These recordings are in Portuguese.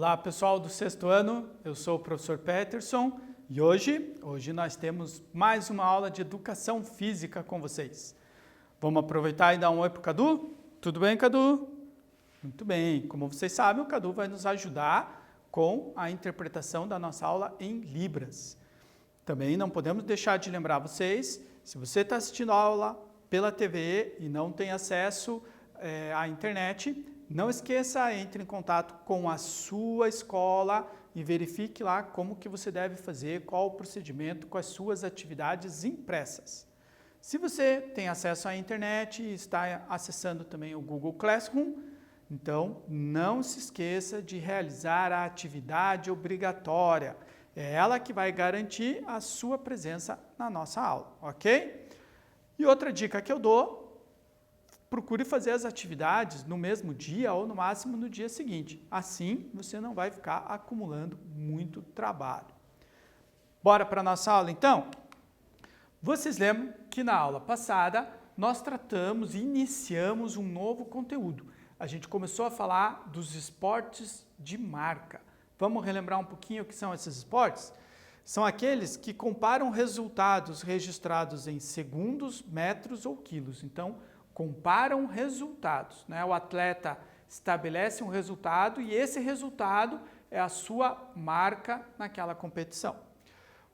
Olá pessoal do sexto ano, eu sou o professor Peterson e hoje nós temos mais uma aula de educação física com vocês. Vamos aproveitar e dar um oi para o Cadu? Tudo bem, Cadu? Muito bem, como vocês sabem, o Cadu vai nos ajudar com a interpretação da nossa aula em Libras. Também não podemos deixar de lembrar vocês, se você está assistindo a aula pela TV e não tem acesso à internet, não esqueça, entre em contato com a sua escola e verifique lá como que você deve fazer, qual o procedimento com as suas atividades impressas. Se você tem acesso à internet e está acessando também o Google Classroom, então não se esqueça de realizar a atividade obrigatória. É ela que vai garantir a sua presença na nossa aula, ok? E outra dica que eu dou, procure fazer as atividades no mesmo dia ou no máximo no dia seguinte. Assim, você não vai ficar acumulando muito trabalho. Bora para a nossa aula, então? Vocês lembram que na aula passada nós tratamos e iniciamos um novo conteúdo. A gente começou a falar dos esportes de marca. Vamos relembrar um pouquinho o que são esses esportes? São aqueles que comparam resultados registrados em segundos, metros ou quilos. Então, comparam resultados, né? O atleta estabelece um resultado e esse resultado é a sua marca naquela competição.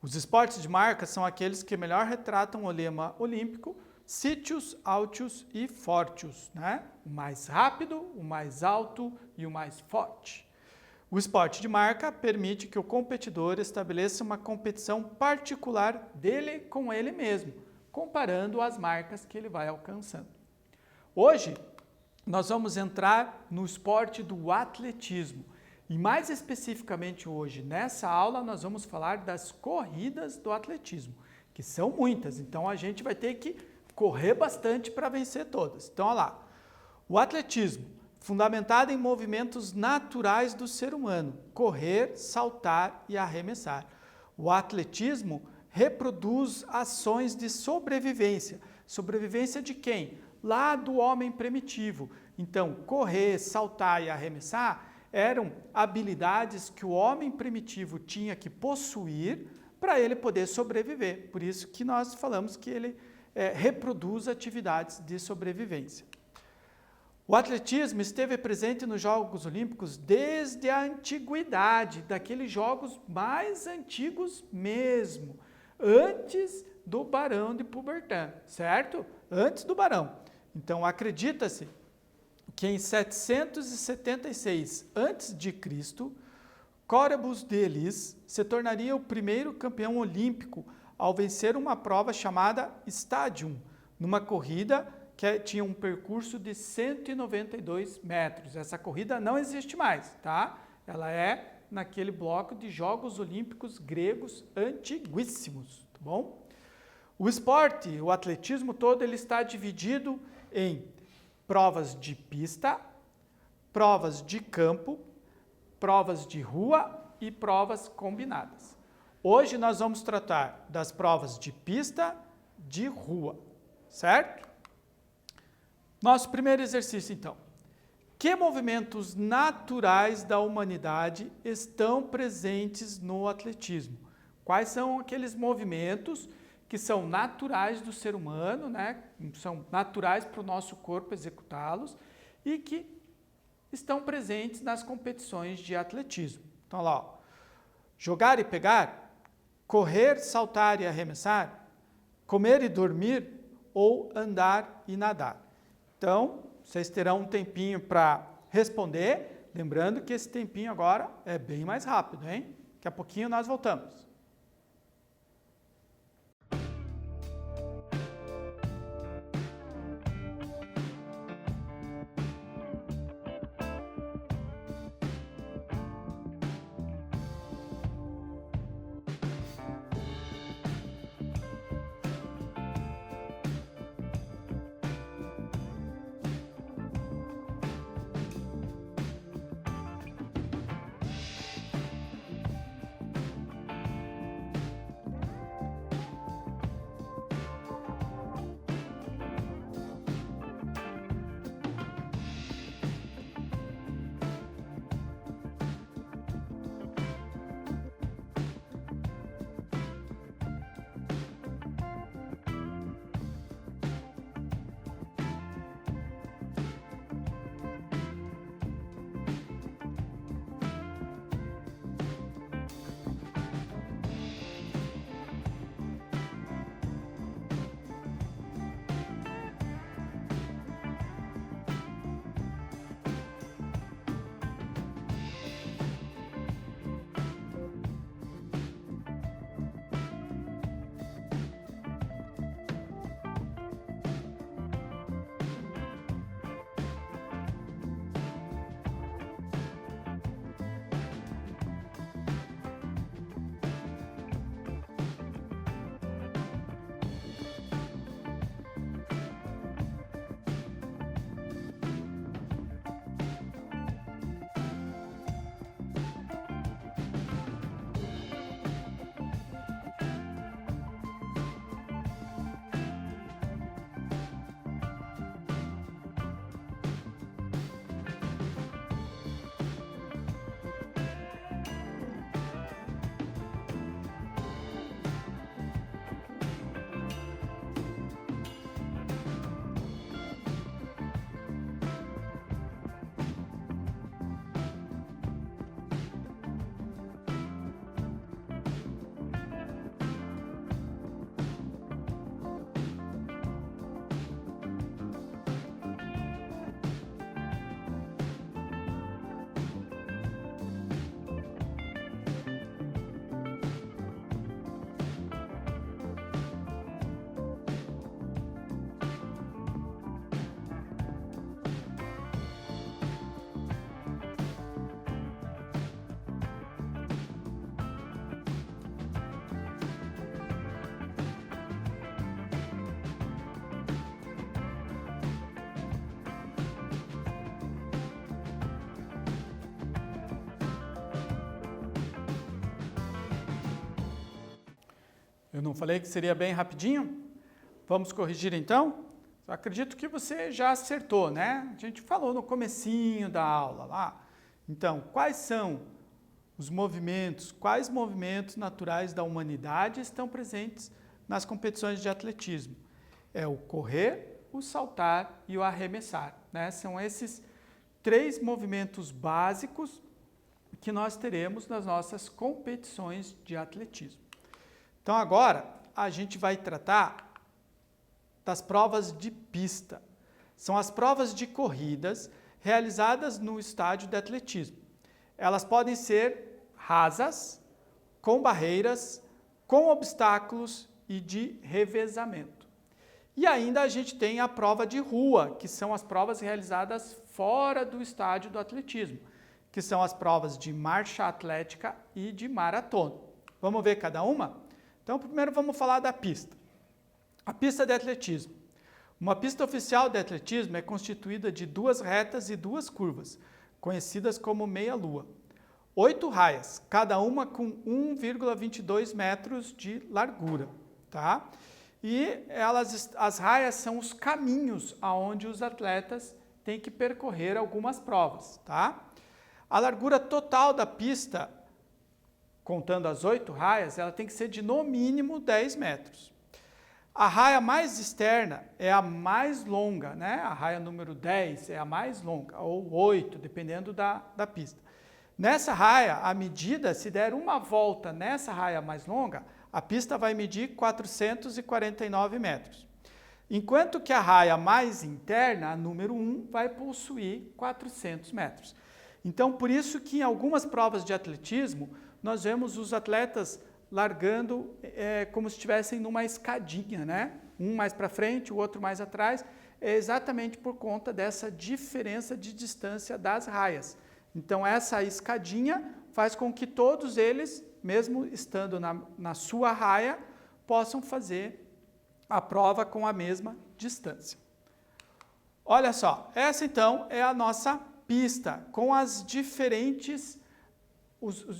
Os esportes de marca são aqueles que melhor retratam o lema olímpico, Sitius, Altius e Fortius, né? O mais rápido, o mais alto e o mais forte. O esporte de marca permite que o competidor estabeleça uma competição particular dele com ele mesmo, comparando as marcas que ele vai alcançando. Hoje, nós vamos entrar no esporte do atletismo. E mais especificamente hoje, nessa aula, nós vamos falar das corridas do atletismo, que são muitas. Então, a gente vai ter que correr bastante para vencer todas. Então, olha lá. O atletismo, fundamentado em movimentos naturais do ser humano, correr, saltar e arremessar. O atletismo reproduz ações de sobrevivência. Sobrevivência de quem? Lá do homem primitivo. Então, correr, saltar e arremessar eram habilidades que o homem primitivo tinha que possuir para ele poder sobreviver. Por isso que nós falamos que ele reproduz atividades de sobrevivência. O atletismo esteve presente nos Jogos Olímpicos desde a antiguidade, daqueles jogos mais antigos mesmo, antes do Barão de Coubertin, certo? Antes do Barão. Então, acredita-se que em 776 a.C., Córrebus de Elis se tornaria o primeiro campeão olímpico ao vencer uma prova chamada Stadium, numa corrida que tinha um percurso de 192 metros. Essa corrida não existe mais, tá? Ela é naquele bloco de Jogos Olímpicos gregos antiguíssimos, tá bom? O esporte, o atletismo todo, ele está dividido em provas de pista, provas de campo, provas de rua e provas combinadas. Hoje nós vamos tratar das provas de pista, de rua, certo? Nosso primeiro exercício, então. Que movimentos naturais da humanidade estão presentes no atletismo? Quais são aqueles movimentos que são naturais do ser humano, né? São naturais para o nosso corpo executá-los e que estão presentes nas competições de atletismo. Então, lá, ó, jogar e pegar, correr, saltar e arremessar, comer e dormir ou andar e nadar. Então, vocês terão um tempinho para responder, lembrando que esse tempinho agora é bem mais rápido, hein? Daqui a pouquinho nós voltamos. Eu não falei que seria bem rapidinho? Vamos corrigir então? Eu acredito que você já acertou, né? A gente falou no comecinho da aula lá. Então, quais são os movimentos, quais movimentos naturais da humanidade estão presentes nas competições de atletismo? É o correr, o saltar e o arremessar, né? São esses 3 movimentos básicos que nós teremos nas nossas competições de atletismo. Então agora a gente vai tratar das provas de pista. São as provas de corridas realizadas no estádio de atletismo. Elas podem ser rasas, com barreiras, com obstáculos e de revezamento. E ainda a gente tem a prova de rua, que são as provas realizadas fora do estádio do atletismo, que são as provas de marcha atlética e de maratona. Vamos ver cada uma? Então, primeiro vamos falar da pista. A pista de atletismo. Uma pista oficial de atletismo é constituída de 2 retas e 2 curvas, conhecidas como meia-lua. 8 raias, cada uma com 1,22 metros de largura, tá? E as raias são os caminhos aonde os atletas têm que percorrer algumas provas, tá? A largura total da pista, contando as 8 raias, ela tem que ser de no mínimo 10 metros. A raia mais externa é a mais longa, né? A raia número 10 é a mais longa, ou 8, dependendo da pista. Nessa raia, a medida, se der uma volta nessa raia mais longa, a pista vai medir 449 metros. Enquanto que a raia mais interna, a número 1, vai possuir 400 metros. Então, por isso que em algumas provas de atletismo, nós vemos os atletas largando como se estivessem numa escadinha, né? Um mais para frente, o outro mais atrás, é exatamente por conta dessa diferença de distância das raias. Então, essa escadinha faz com que todos eles, mesmo estando na sua raia, possam fazer a prova com a mesma distância. Olha só, essa então é a nossa pista, com os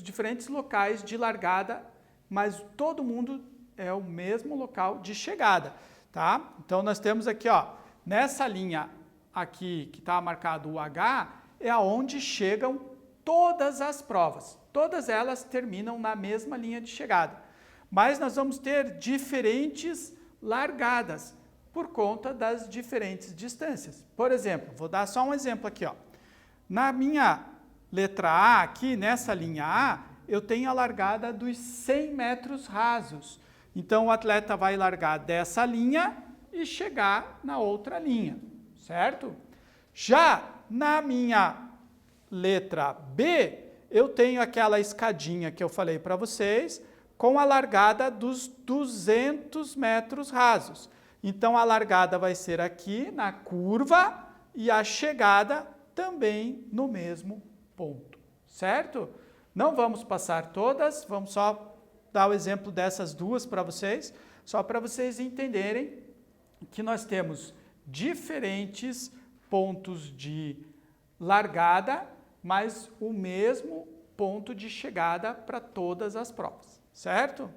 diferentes locais de largada, mas todo mundo é o mesmo local de chegada, tá? Então, nós temos aqui, ó, nessa linha aqui que está marcado o H, é aonde chegam todas as provas. Todas elas terminam na mesma linha de chegada. Mas nós vamos ter diferentes largadas por conta das diferentes distâncias. Por exemplo, vou dar só um exemplo aqui, ó. Na minha letra A, aqui nessa linha A, eu tenho a largada dos 100 metros rasos. Então, o atleta vai largar dessa linha e chegar na outra linha, certo? Já na minha letra B, eu tenho aquela escadinha que eu falei para vocês, com a largada dos 200 metros rasos. Então, a largada vai ser aqui na curva e a chegada também no mesmo ponto, certo? Não vamos passar todas, vamos só dar o exemplo dessas duas para vocês, só para vocês entenderem que nós temos diferentes pontos de largada, mas o mesmo ponto de chegada para todas as provas, certo?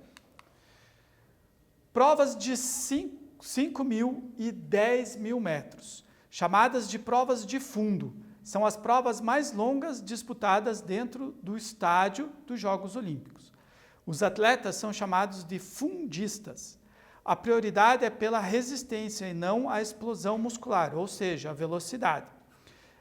Provas de 5.000 e 10.000 metros, chamadas de provas de fundo, são as provas mais longas disputadas dentro do estádio dos Jogos Olímpicos. Os atletas são chamados de fundistas. A prioridade é pela resistência e não a explosão muscular, ou seja, a velocidade.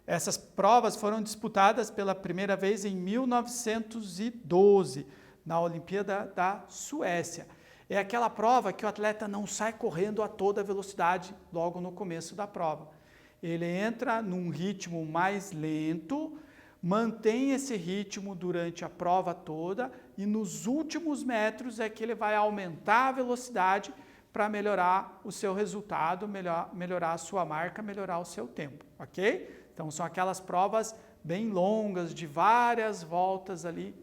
Essas provas foram disputadas pela primeira vez em 1912, na Olimpíada da Suécia. É aquela prova que o atleta não sai correndo a toda velocidade logo no começo da prova. Ele entra num ritmo mais lento, mantém esse ritmo durante a prova toda e nos últimos metros é que ele vai aumentar a velocidade para melhorar o seu resultado, melhorar a sua marca, melhorar o seu tempo, ok? Então, são aquelas provas bem longas, de várias voltas ali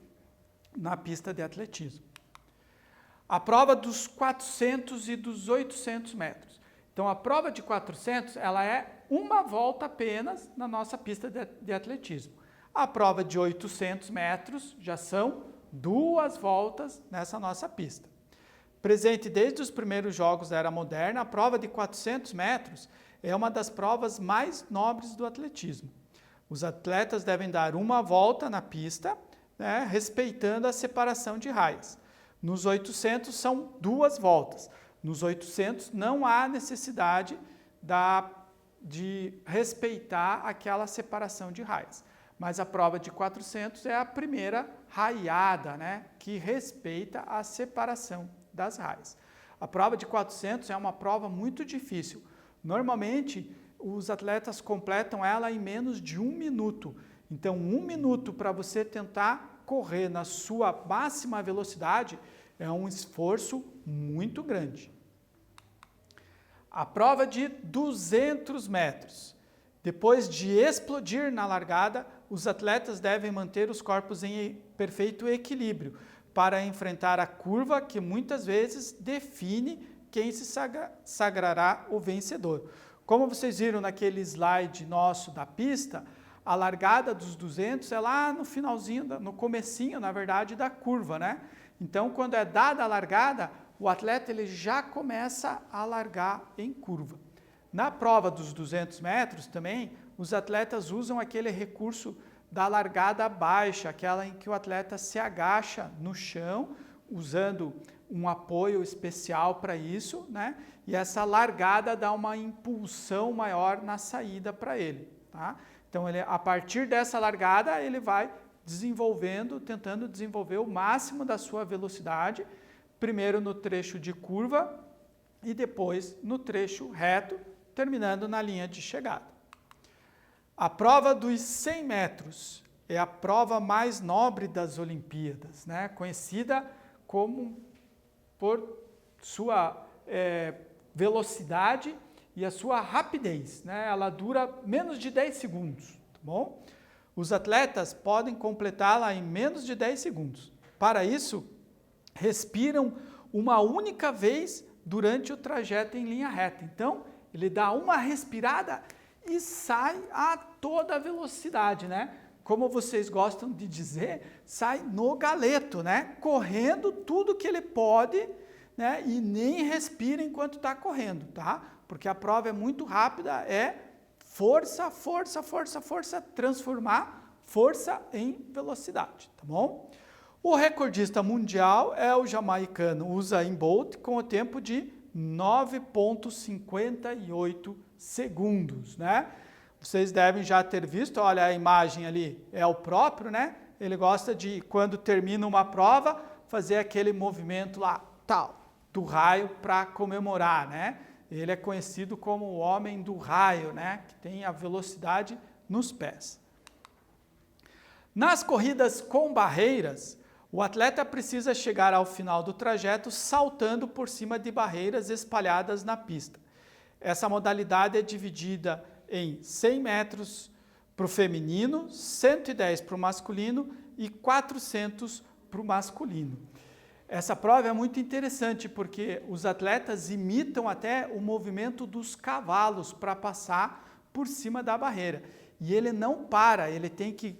na pista de atletismo. A prova dos 400 e dos 800 metros. Então, a prova de 400, ela é uma volta apenas na nossa pista de atletismo. A prova de 800 metros já são 2 voltas nessa nossa pista. Presente desde os primeiros jogos da era moderna, a prova de 400 metros é uma das provas mais nobres do atletismo. Os atletas devem dar uma volta na pista, né, respeitando a separação de raias. Nos 800 são 2 voltas. Nos 800 não há necessidade de respeitar aquela separação de raias. Mas a prova de 400 é a primeira raiada, né, que respeita a separação das raias. A prova de 400 é uma prova muito difícil. Normalmente, os atletas completam ela em menos de 1 minuto. Então, 1 minuto para você tentar correr na sua máxima velocidade é um esforço muito grande. A prova de 200 metros. Depois de explodir na largada, os atletas devem manter os corpos em perfeito equilíbrio para enfrentar a curva que muitas vezes define quem se sagrará o vencedor. Como vocês viram naquele slide nosso da pista, a largada dos 200 é lá no finalzinho, no comecinho, na verdade, da curva, né? Então, quando é dada a largada, o atleta ele já começa a largar em curva. Na prova dos 200 metros também, os atletas usam aquele recurso da largada baixa, aquela em que o atleta se agacha no chão, usando um apoio especial para isso, né? E essa largada dá uma impulsão maior na saída para ele, tá? Então, a partir dessa largada, ele vai tentando desenvolver o máximo da sua velocidade, primeiro no trecho de curva e depois no trecho reto, terminando na linha de chegada. A prova dos 100 metros é a prova mais nobre das Olimpíadas, né? Conhecida como por sua velocidade e a sua rapidez, né? Ela dura menos de 10 segundos, tá bom? Os atletas podem completá-la em menos de 10 segundos. Para isso, respiram uma única vez durante o trajeto em linha reta. Então, ele dá uma respirada e sai a toda velocidade, né? Como vocês gostam de dizer, sai no galeto, né? Correndo tudo que ele pode, né? E nem respira enquanto está correndo, tá? Porque a prova é muito rápida, é força, força, força, força, transformar força em velocidade, tá bom? O recordista mundial é o jamaicano Usain Bolt, com o tempo de 9,58 segundos, né? Vocês devem já ter visto, olha a imagem ali, é o próprio, né? Ele gosta de, quando termina uma prova, fazer aquele movimento lá, tal, do raio para comemorar, né? Ele é conhecido como o homem do raio, né? Que tem a velocidade nos pés. Nas corridas com barreiras, o atleta precisa chegar ao final do trajeto saltando por cima de barreiras espalhadas na pista. Essa modalidade é dividida em 100 metros para o feminino, 110 para o masculino e 400 para o masculino. Essa prova é muito interessante porque os atletas imitam até o movimento dos cavalos para passar por cima da barreira. E ele não para, ele tem que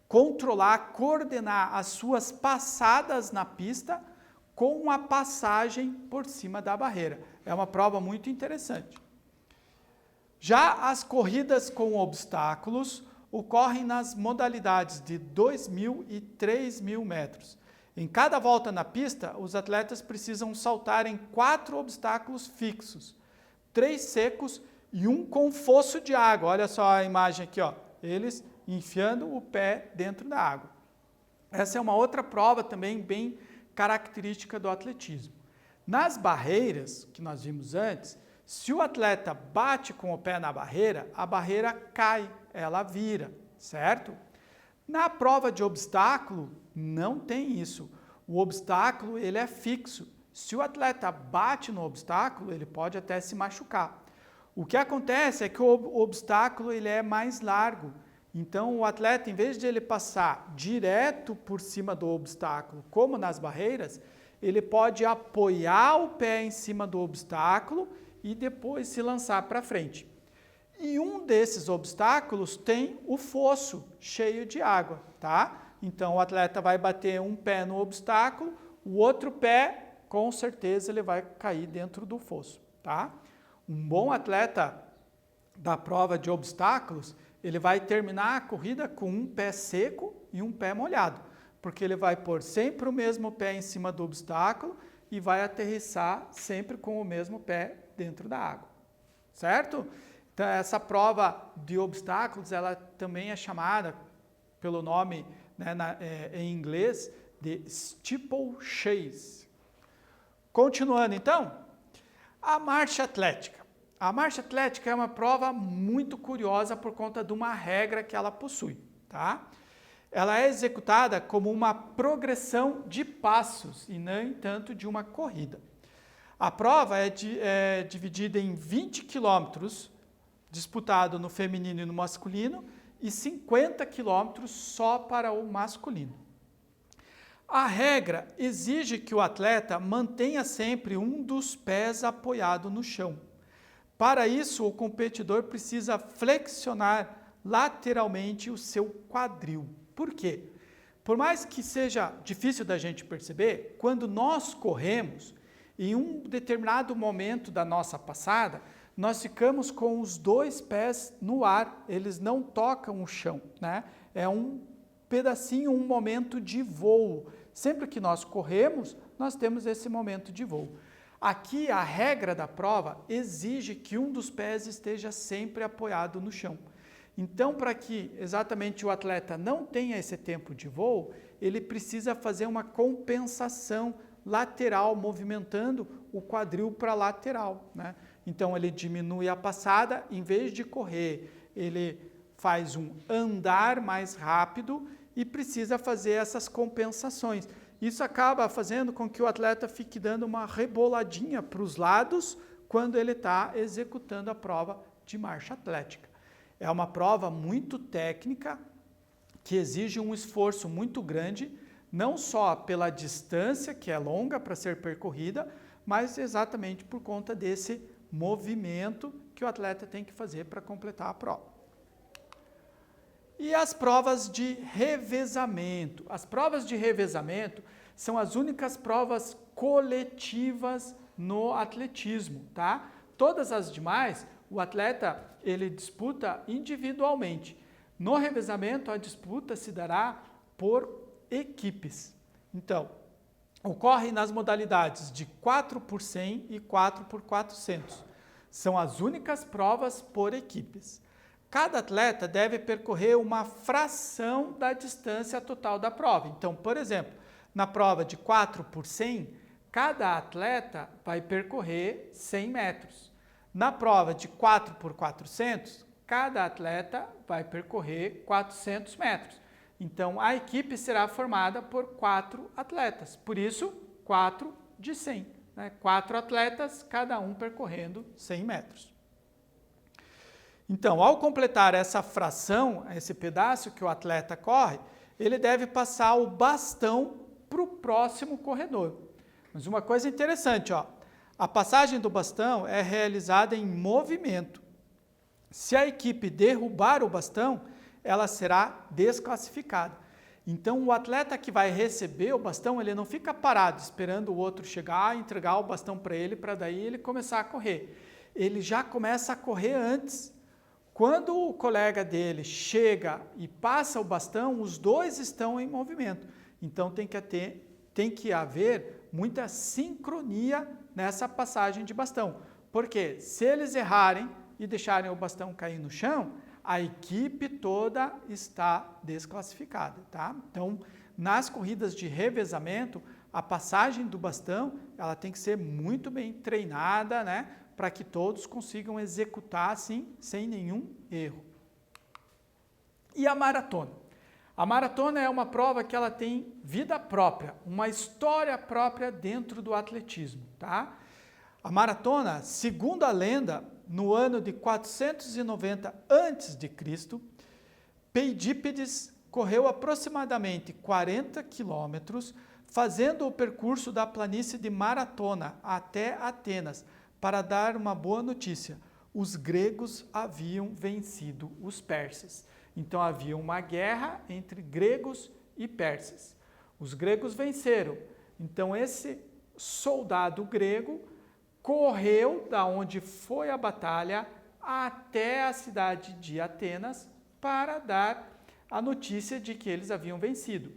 controlar, coordenar as suas passadas na pista com a passagem por cima da barreira. É uma prova muito interessante. Já as corridas com obstáculos ocorrem nas modalidades de 2.000 e 3.000 metros. Em cada volta na pista, os atletas precisam saltar em 4 obstáculos fixos, 3 secos e 1 com fosso de água. Olha só a imagem aqui, ó. Eles enfiando o pé dentro da água. Essa é uma outra prova também bem característica do atletismo. Nas barreiras, que nós vimos antes, se o atleta bate com o pé na barreira, a barreira cai, ela vira, certo? Na prova de obstáculo, não tem isso. O obstáculo, ele é fixo. Se o atleta bate no obstáculo, ele pode até se machucar. O que acontece é que o obstáculo, ele é mais largo. Então, o atleta, em vez de ele passar direto por cima do obstáculo, como nas barreiras, ele pode apoiar o pé em cima do obstáculo e depois se lançar para frente. E um desses obstáculos tem o fosso cheio de água, tá? Então, o atleta vai bater um pé no obstáculo, o outro pé com certeza ele vai cair dentro do fosso, tá? Um bom atleta da prova de obstáculos, ele vai terminar a corrida com um pé seco e um pé molhado, porque ele vai pôr sempre o mesmo pé em cima do obstáculo e vai aterrissar sempre com o mesmo pé dentro da água, certo? Então, essa prova de obstáculos, ela também é chamada pelo nome, né, em inglês, de steeplechase. Continuando, então, a marcha atlética. A marcha atlética é uma prova muito curiosa por conta de uma regra que ela possui, tá? Ela é executada como uma progressão de passos e não tanto de uma corrida. A prova é dividida em 20 quilômetros, disputado no feminino e no masculino, e 50 quilômetros só para o masculino. A regra exige que o atleta mantenha sempre um dos pés apoiado no chão. Para isso, o competidor precisa flexionar lateralmente o seu quadril. Por quê? Por mais que seja difícil da gente perceber, quando nós corremos, em um determinado momento da nossa passada, nós ficamos com os dois pés no ar, eles não tocam o chão, né? É um pedacinho, um momento de voo. Sempre que nós corremos, nós temos esse momento de voo. Aqui, a regra da prova exige que um dos pés esteja sempre apoiado no chão. Então, para que exatamente o atleta não tenha esse tempo de voo, ele precisa fazer uma compensação lateral, movimentando o quadril para a lateral, né? Então, ele diminui a passada, em vez de correr, ele faz um andar mais rápido e precisa fazer essas compensações. Isso acaba fazendo com que o atleta fique dando uma reboladinha para os lados quando ele está executando a prova de marcha atlética. É uma prova muito técnica, que exige um esforço muito grande, não só pela distância, que é longa para ser percorrida, mas exatamente por conta desse movimento que o atleta tem que fazer para completar a prova. E as provas de revezamento. As provas de revezamento são as únicas provas coletivas no atletismo, tá? Todas as demais, o atleta, ele disputa individualmente. No revezamento, a disputa se dará por equipes. Então, ocorre nas modalidades de 4 por 100 e 4 por 400. São as únicas provas por equipes. Cada atleta deve percorrer uma fração da distância total da prova. Então, por exemplo, na prova de 4 por 100, cada atleta vai percorrer 100 metros. Na prova de 4 por 400, cada atleta vai percorrer 400 metros. Então, a equipe será formada por 4 atletas. Por isso, 4 de 100. Né? 4 atletas, cada um percorrendo 100 metros. Então, ao completar essa fração, esse pedaço que o atleta corre, ele deve passar o bastão para o próximo corredor. Mas uma coisa interessante, ó, a passagem do bastão é realizada em movimento. Se a equipe derrubar o bastão, ela será desclassificada. Então, o atleta que vai receber o bastão, ele não fica parado esperando o outro chegar e entregar o bastão para ele daí ele começar a correr. Ele já começa a correr antes. Quando o colega dele chega e passa o bastão, os dois estão em movimento. Então, tem que haver muita sincronia nessa passagem de bastão. Porque se eles errarem e deixarem o bastão cair no chão, a equipe toda está desclassificada, tá? Então, nas corridas de revezamento, a passagem do bastão, ela tem que ser muito bem treinada, né? Para que todos consigam executar assim, sem nenhum erro. E a maratona? A maratona é uma prova que ela tem vida própria, uma história própria dentro do atletismo, tá? A maratona, segundo a lenda, no ano de 490 a.C., Peidípedes correu aproximadamente 40 quilômetros, fazendo o percurso da planície de Maratona até Atenas, para dar uma boa notícia. Os gregos haviam vencido os persas. Então havia uma guerra entre gregos e persas. Os gregos venceram. Então esse soldado grego correu da onde foi a batalha até a cidade de Atenas para dar a notícia de que eles haviam vencido.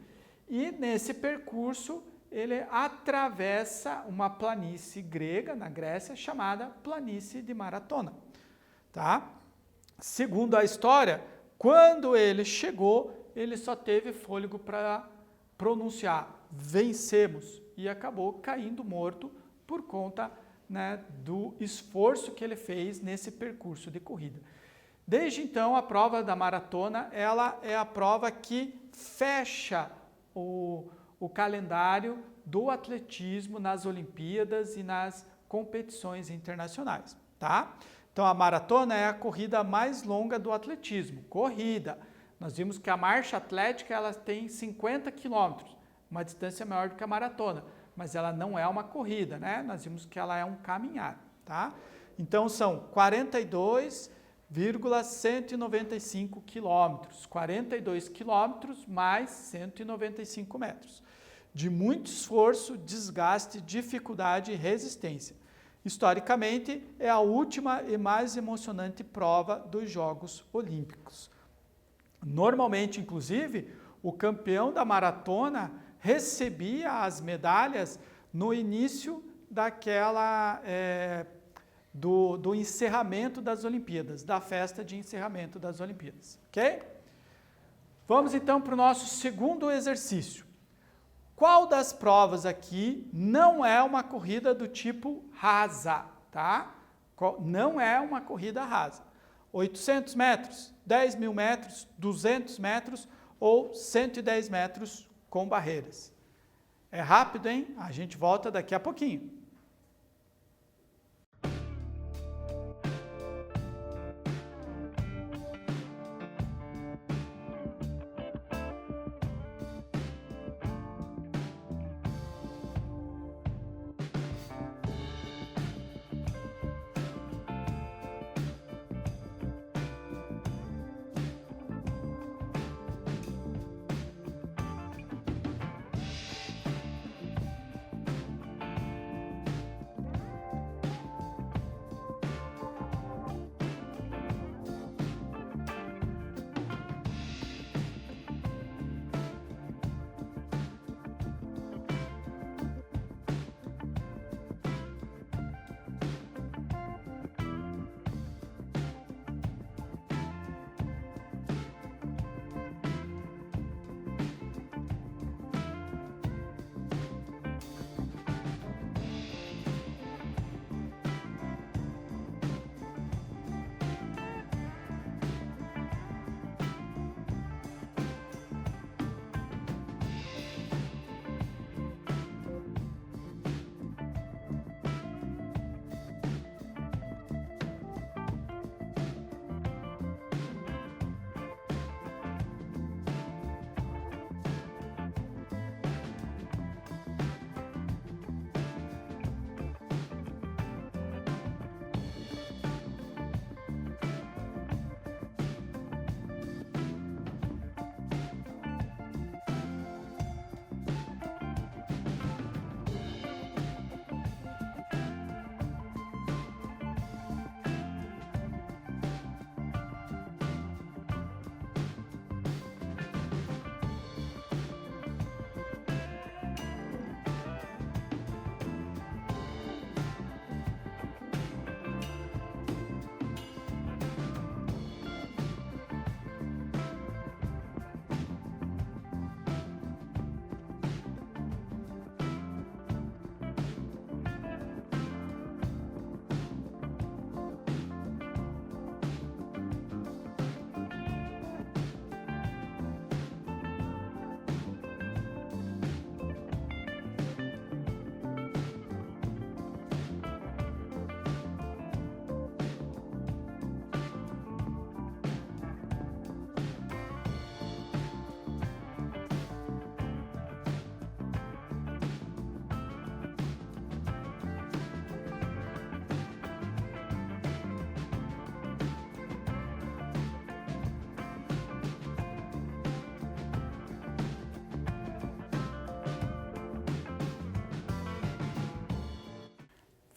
E nesse percurso ele atravessa uma planície grega na Grécia chamada Planície de Maratona. Tá? Segundo a história, quando ele chegou, ele só teve fôlego para pronunciar vencemos e acabou caindo morto por conta, né, do esforço que ele fez nesse percurso de corrida. Desde então, a prova da maratona ela é a prova que fecha o calendário do atletismo nas Olimpíadas e nas competições internacionais. Tá? Então, a maratona é a corrida mais longa do atletismo. Corrida. Nós vimos que a marcha atlética ela tem 50 quilômetros, uma distância maior do que a maratona, mas ela não é uma corrida, né? Nós vimos que ela é um caminhar, tá? Então, são 42,195 quilômetros, 42 quilômetros mais 195 metros, de muito esforço, desgaste, dificuldade e resistência. Historicamente, é a última e mais emocionante prova dos Jogos Olímpicos. Normalmente, inclusive, o campeão da maratona recebia as medalhas no início do encerramento das Olimpíadas, da festa de encerramento das Olimpíadas, ok? Vamos então para o nosso segundo exercício. Qual das provas aqui não é uma corrida do tipo rasa, tá? Não é uma corrida rasa. 800 metros, 10 mil metros, 200 metros ou 110 metros com barreiras. É rápido, hein? A gente volta daqui a pouquinho.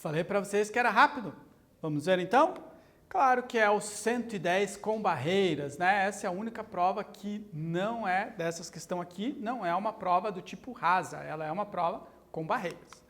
Falei para vocês que era rápido. Vamos ver então? Claro que é o 110 com barreiras, né? Essa é a única prova que não é, dessas que estão aqui, não é uma prova do tipo rasa, ela é uma prova com barreiras.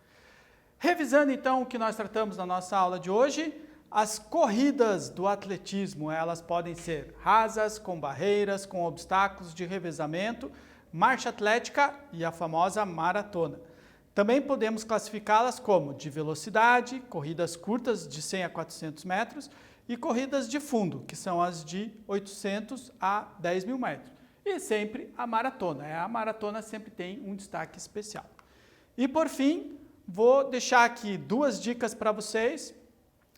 Revisando então o que nós tratamos na nossa aula de hoje, as corridas do atletismo, elas podem ser rasas, com barreiras, com obstáculos de revezamento, marcha atlética e a famosa maratona. Também podemos classificá-las como de velocidade, corridas curtas de 100 a 400 metros e corridas de fundo, que são as de 800 a 10 mil metros. E sempre a maratona. A maratona sempre tem um destaque especial. E por fim, vou deixar aqui duas dicas para vocês,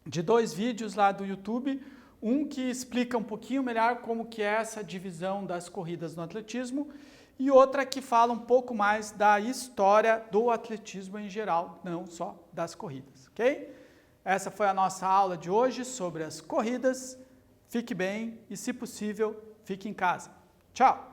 de dois vídeos lá do YouTube, um que explica um pouquinho melhor como que é essa divisão das corridas no atletismo e outra que fala um pouco mais da história do atletismo em geral, não só das corridas, ok? Essa foi a nossa aula de hoje sobre as corridas. Fique bem e, se possível, fique em casa. Tchau!